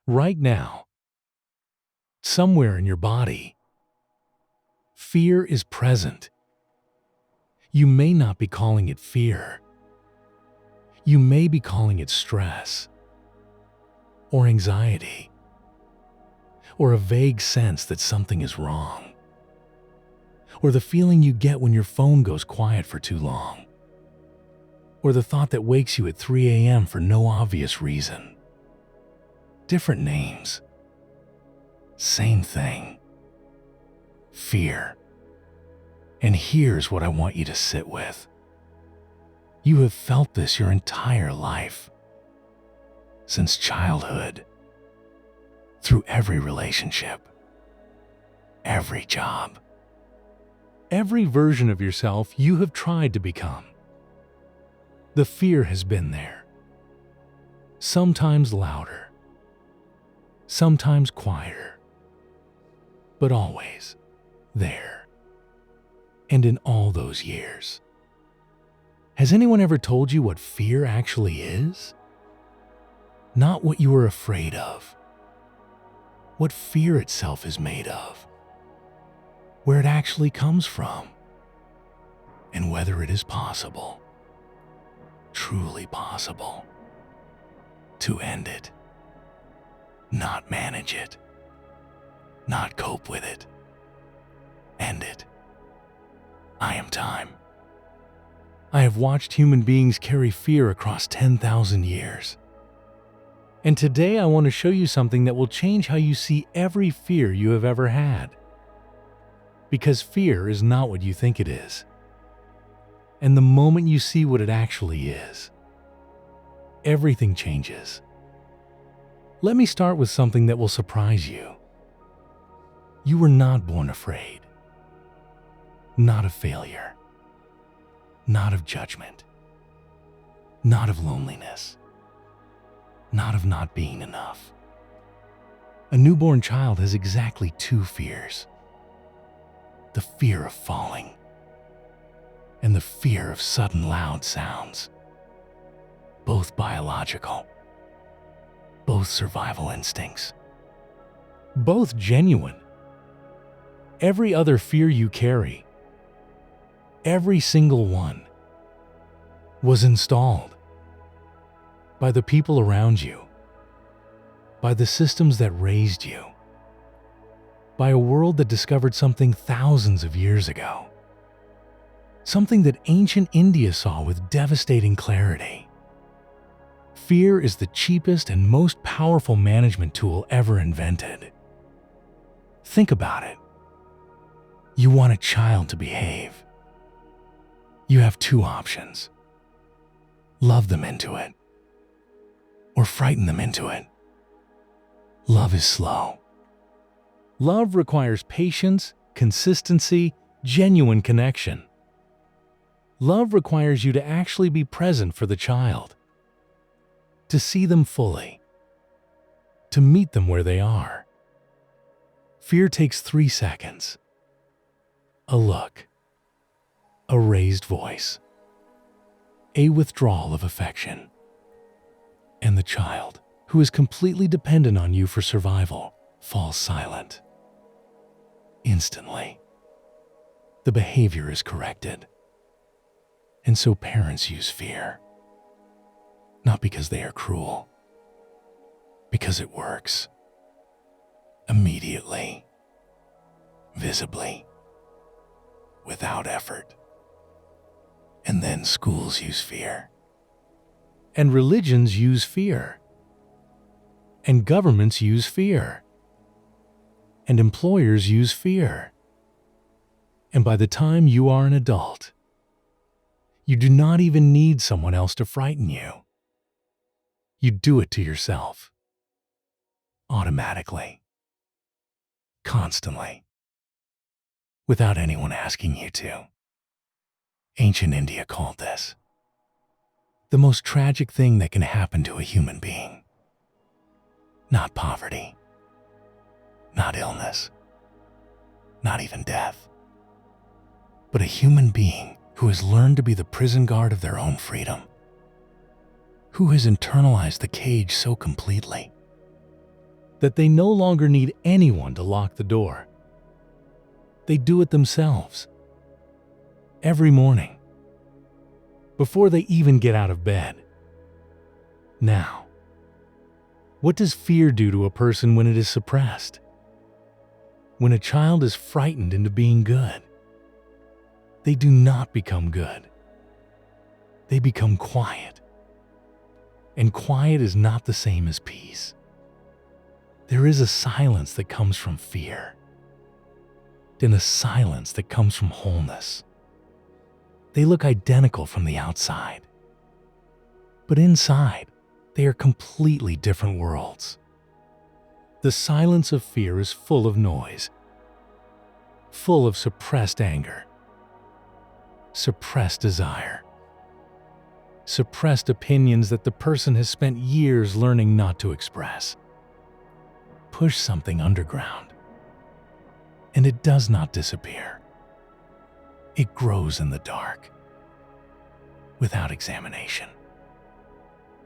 Right now, somewhere in your body, fear is present. You may not be calling it fear. You may be calling it stress, or anxiety, or a vague sense that something is wrong, or the feeling you get when your phone goes quiet for too long, or the thought that wakes you at 3 a.m. for no obvious reason. Different names. Same thing. Fear. And here's what I want you to sit with. You have felt this your entire life. Since childhood. Through every relationship. Every job. Every version of yourself you have tried to become. The fear has been there. Sometimes louder. Sometimes quieter. But always there. And in all those years. Has anyone ever told you what fear actually is? Not what you are afraid of. What fear itself is made of. Where it actually comes from. And whether it is possible, truly possible, to end it. Not manage it. Not cope with it. End it. I am time. I have watched human beings carry fear across 10,000 years. And today I want to show you something that will change how you see every fear you have ever had. Because fear is not what you think it is. And the moment you see what it actually is, everything changes. Let me start with something that will surprise you. You were not born afraid. Not of failure. Not of judgment. Not of loneliness. Not of not being enough. A newborn child has exactly two fears. The fear of falling and the fear of sudden loud sounds. Both biological. Both survival instincts. Both genuine. Every other fear you carry, every single one, was installed by the people around you, by the systems that raised you, by a world that discovered something thousands of years ago, something that ancient India saw with devastating clarity. Fear is the cheapest and most powerful management tool ever invented. Think about it. You want a child to behave. You have two options. Love them into it, or frighten them into it. Love is slow. Love requires patience, consistency, genuine connection. Love requires you to actually be present for the child, to see them fully, to meet them where they are. Fear takes 3 seconds. A look, a raised voice, a withdrawal of affection, and the child, who is completely dependent on you for survival, falls silent. Instantly, the behavior is corrected. And so parents use fear, not because they are cruel, because it works. Immediately, visibly, without effort. And then schools use fear. And religions use fear. And governments use fear. And employers use fear. And by the time you are an adult, you do not even need someone else to frighten you. You do it to yourself. Automatically. Constantly. Without anyone asking you to. Ancient India called this the most tragic thing that can happen to a human being. Not poverty. Not illness. Not even death. But a human being who has learned to be the prison guard of their own freedom. Who has internalized the cage so completely that they no longer need anyone to lock the door. They do it themselves. Every morning. Before they even get out of bed. Now, what does fear do to a person when it is suppressed? When a child is frightened into being good, they do not become good. They become quiet. And quiet is not the same as peace. There is a silence that comes from fear, and a silence that comes from wholeness. They look identical from the outside, but inside, they are completely different worlds. The silence of fear is full of noise, full of suppressed anger, suppressed desire, suppressed opinions that the person has spent years learning not to express. Push something underground, and it does not disappear. It grows in the dark, without examination,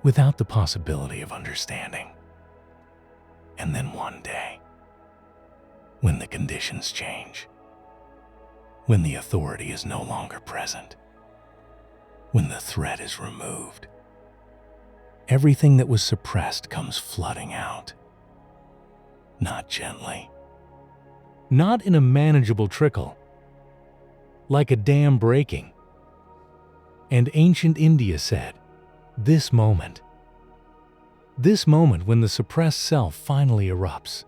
without the possibility of understanding. And then one day, when the conditions change, when the authority is no longer present, when the threat is removed, everything that was suppressed comes flooding out. Not gently, not in a manageable trickle, like a dam breaking. And ancient India said, this moment when the suppressed self finally erupts,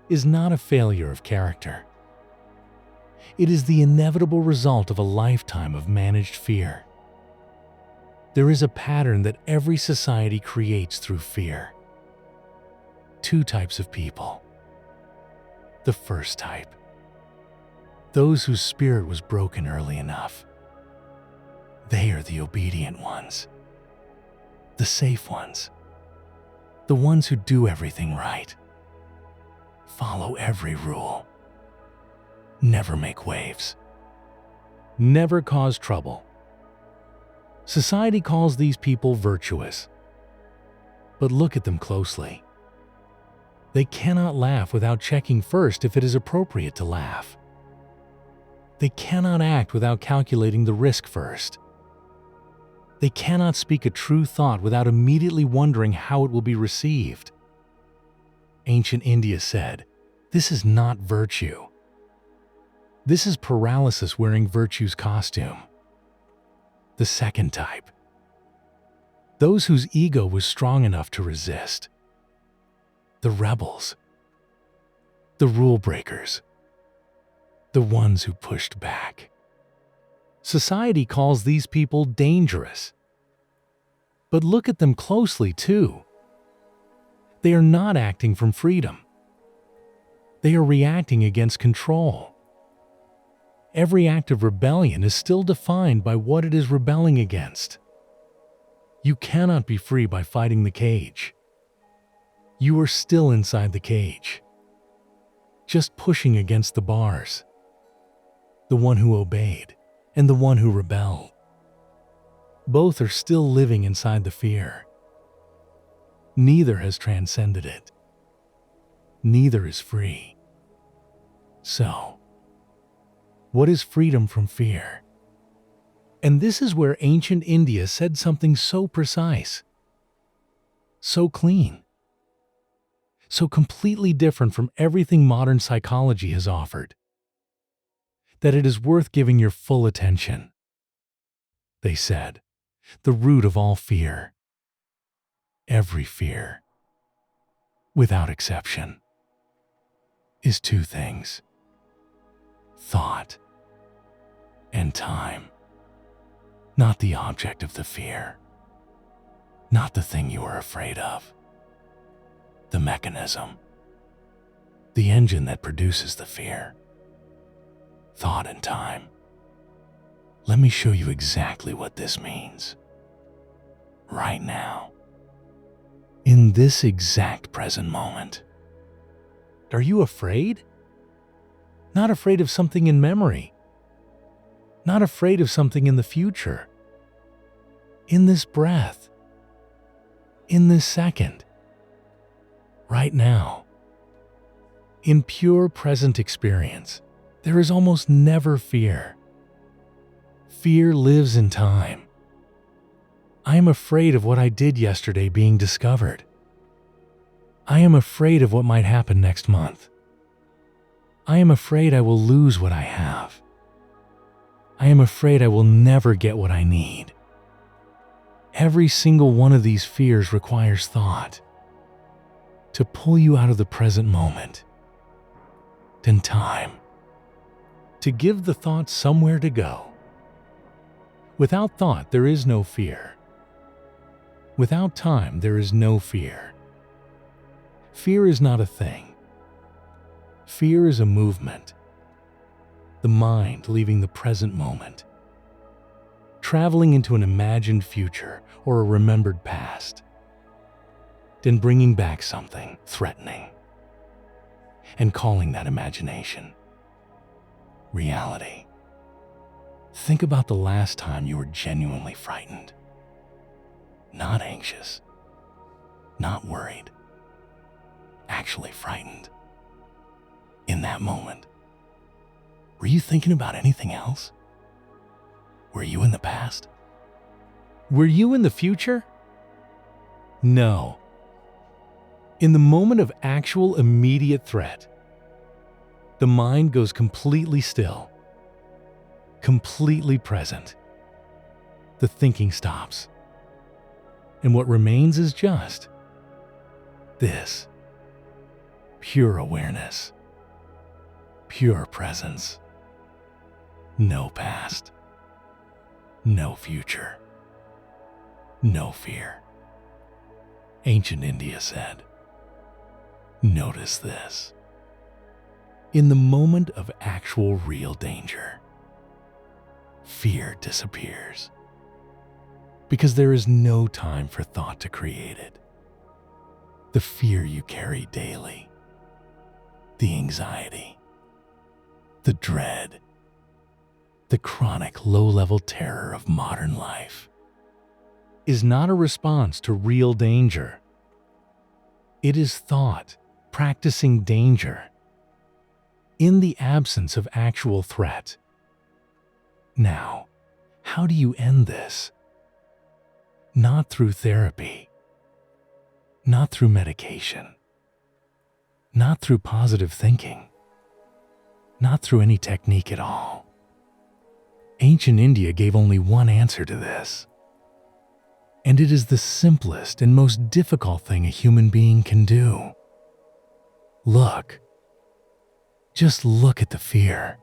is not a failure of character. It is the inevitable result of a lifetime of managed fear. There is a pattern that every society creates through fear. Two types of people. The first type, those whose spirit was broken early enough. They are the obedient ones, the safe ones, the ones who do everything right, follow every rule, never make waves, never cause trouble. Society calls these people virtuous, but look at them closely. They cannot laugh without checking first if it is appropriate to laugh. They cannot act without calculating the risk first. They cannot speak a true thought without immediately wondering how it will be received. Ancient India said, this is not virtue. This is paralysis wearing virtue's costume. The second type, those whose ego was strong enough to resist. The rebels, the rule breakers, the ones who pushed back. Society calls these people dangerous. But look at them closely too. They are not acting from freedom. They are reacting against control. Every act of rebellion is still defined by what it is rebelling against. You cannot be free by fighting the cage. You are still inside the cage, just pushing against the bars. The one who obeyed and the one who rebelled. Both are still living inside the fear. Neither has transcended it. Neither is free. So, what is freedom from fear? And this is where ancient India said something so precise, so clean, so completely different from everything modern psychology has offered, that it is worth giving your full attention. They said, the root of all fear, every fear, without exception, is two things: thought and time. Not the object of the fear, not the thing you are afraid of. The mechanism, the engine that produces the fear. Thought and time. Let me show you exactly what this means. Right now. In this exact present moment. Are you afraid? Not afraid of something in memory. Not afraid of something in the future. In this breath. In this second. right now. In pure present experience, there is almost never fear. Fear lives in time. I am afraid of what I did yesterday being discovered. I am afraid of what might happen next month. I am afraid I will lose what I have. I am afraid I will never get what I need. Every single one of these fears requires thought to pull you out of the present moment, then time, to give the thought somewhere to go. Without thought, there is no fear. Without time, there is no fear. Fear is not a thing. Fear is a movement. The mind leaving the present moment, traveling into an imagined future or a remembered past, then bringing back something threatening and calling that imagination reality. Think about the last time you were genuinely frightened. Not anxious, not worried, actually frightened. In that moment, were you thinking about anything else? Were you in the past? Were you in the future? No. In the moment of actual immediate threat, the mind goes completely still, completely present. The thinking stops. And what remains is just this: pure awareness, pure presence. No past, no future, no fear. Ancient India said, "Notice this. In the moment of actual real danger, fear disappears because there is no time for thought to create it. The fear you carry daily, the anxiety, the dread, the chronic low-level terror of modern life is not a response to real danger. It is thought practicing danger in the absence of actual threat. Now, how do you end this? Not through therapy, not through medication, not through positive thinking, not through any technique at all. Ancient India gave only one answer to this, and it is the simplest and most difficult thing a human being can do. Look. Just look at the fear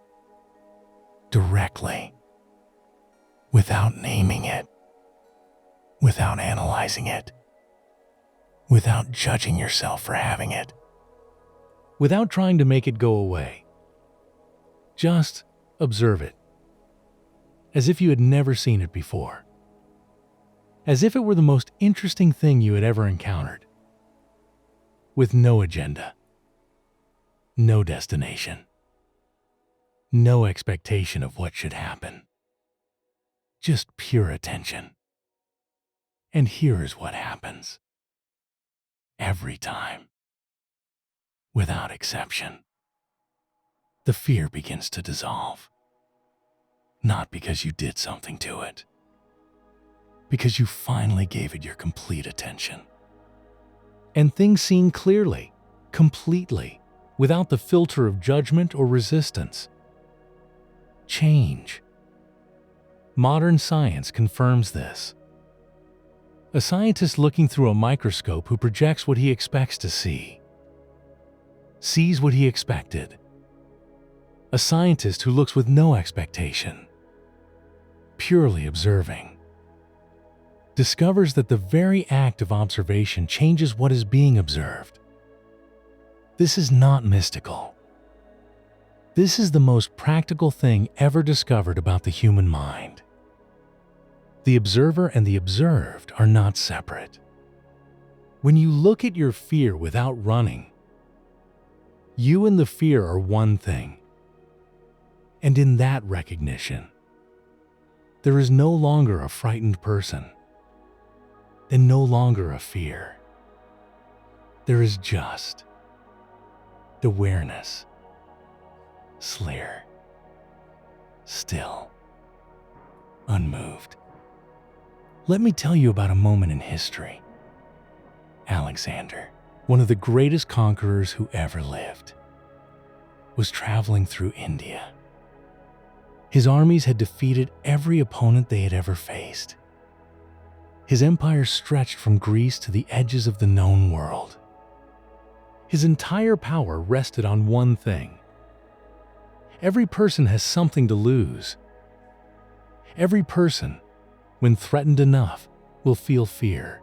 directly, without naming it, without analyzing it, without judging yourself for having it, without trying to make it go away. Just observe it, as if you had never seen it before, as if it were the most interesting thing you had ever encountered, with no agenda, no destination, no expectation of what should happen, just pure attention. And here is what happens. Every time, without exception, the fear begins to dissolve. Not because you did something to it, because you finally gave it your complete attention. And things seen clearly, completely, without the filter of judgment or resistance. Change. Modern science confirms this. A scientist looking through a microscope who projects what he expects to see, sees what he expected. A scientist who looks with no expectation, purely observing, discovers that the very act of observation changes what is being observed. This is not mystical. This is the most practical thing ever discovered about the human mind. The observer and the observed are not separate. When you look at your fear without running, you and the fear are one thing. And in that recognition, there is no longer a frightened person, and no longer a fear. There is just awareness, clear, still, unmoved. Let me tell you about a moment in history. Alexander, one of the greatest conquerors who ever lived, was traveling through India. His armies had defeated every opponent they had ever faced. His empire stretched from Greece to the edges of the known world. His entire power rested on one thing. Every person has something to lose. Every person, when threatened enough, will feel fear.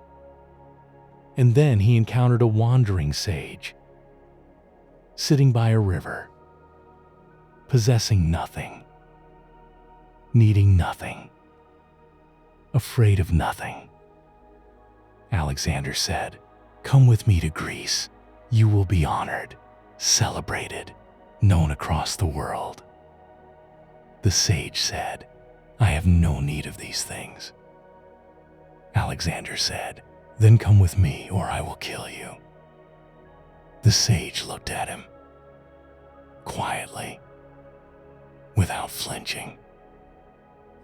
And then he encountered a wandering sage, sitting by a river, possessing nothing, needing nothing, afraid of nothing. Alexander said, "Come with me to Greece. You will be honored, celebrated, known across the world." The sage said, "I have no need of these things." Alexander said, "Then come with me or I will kill you." The sage looked at him, quietly, without flinching,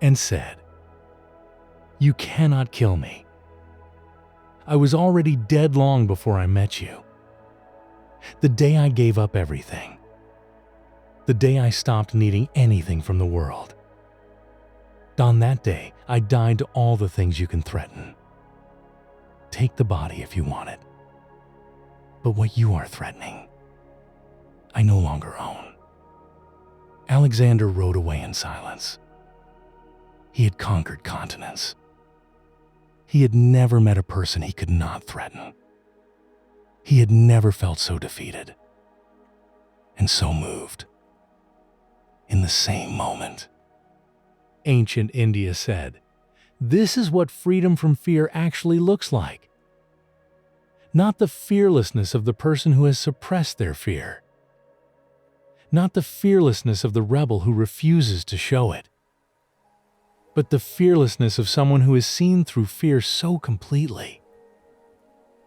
and said, "You cannot kill me. I was already dead long before I met you. The day I gave up everything, the day I stopped needing anything from the world, on that day I died to all the things you can threaten. Take the body if you want it. But what you are threatening, I no longer own." Alexander rode away in silence. He had conquered continents. He had never met a person he could not threaten. He had never felt so defeated and so moved in the same moment. Ancient India said, "This is what freedom from fear actually looks like." Not the fearlessness of the person who has suppressed their fear. Not the fearlessness of the rebel who refuses to show it. But the fearlessness of someone who has seen through fear so completely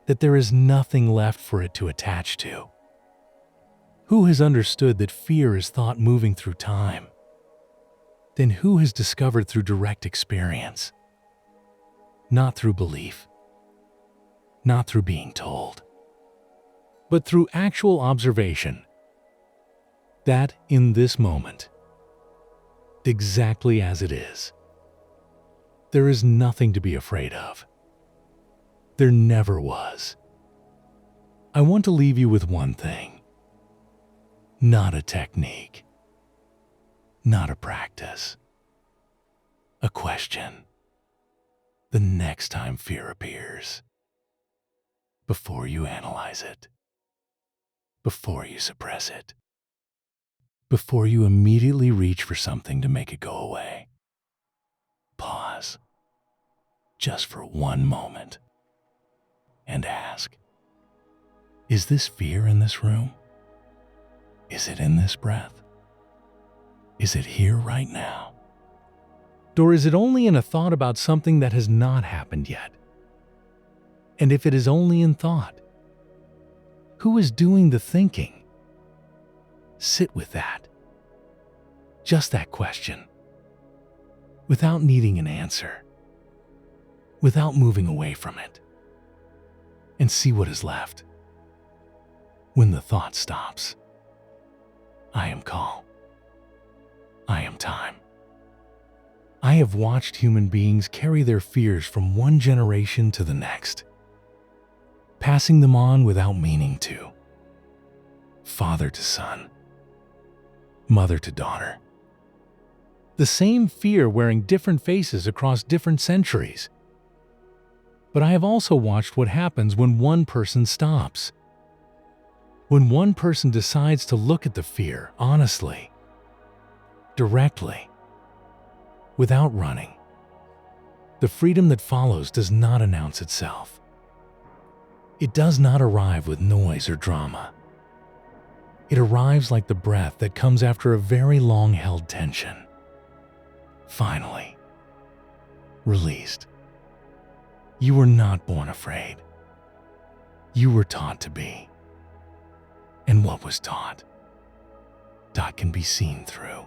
that there is nothing left for it to attach to. Who has understood that fear is thought moving through time? Then who has discovered through direct experience? Not through belief, not through being told, but through actual observation, that in this moment, exactly as it is, there is nothing to be afraid of. There never was. I want to leave you with one thing. Not a technique. Not a practice. A question. The next time fear appears. Before you analyze it. Before you suppress it. Before you immediately reach for something to make it go away. Pause. Just for one moment. And ask, is this fear in this room? Is it in this breath? Is it here right now? Or is it only in a thought about something that has not happened yet? And if it is only in thought, who is doing the thinking? Sit with that. Just that question. Without needing an answer. Without moving away from it. And see what is left. When the thought stops. I am calm. I am time. I have watched human beings carry their fears from one generation to the next, passing them on without meaning to. Father to son, mother to daughter. The same fear wearing different faces across different centuries. But I have also watched what happens when one person stops. When one person decides to look at the fear honestly, directly, without running. The freedom that follows does not announce itself. It does not arrive with noise or drama. It arrives like the breath that comes after a very long-held tension. Finally, released. You were not born afraid. You were taught to be. And what was taught, can be seen through.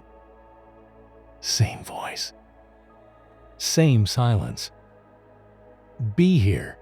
Same voice. Same silence. Be here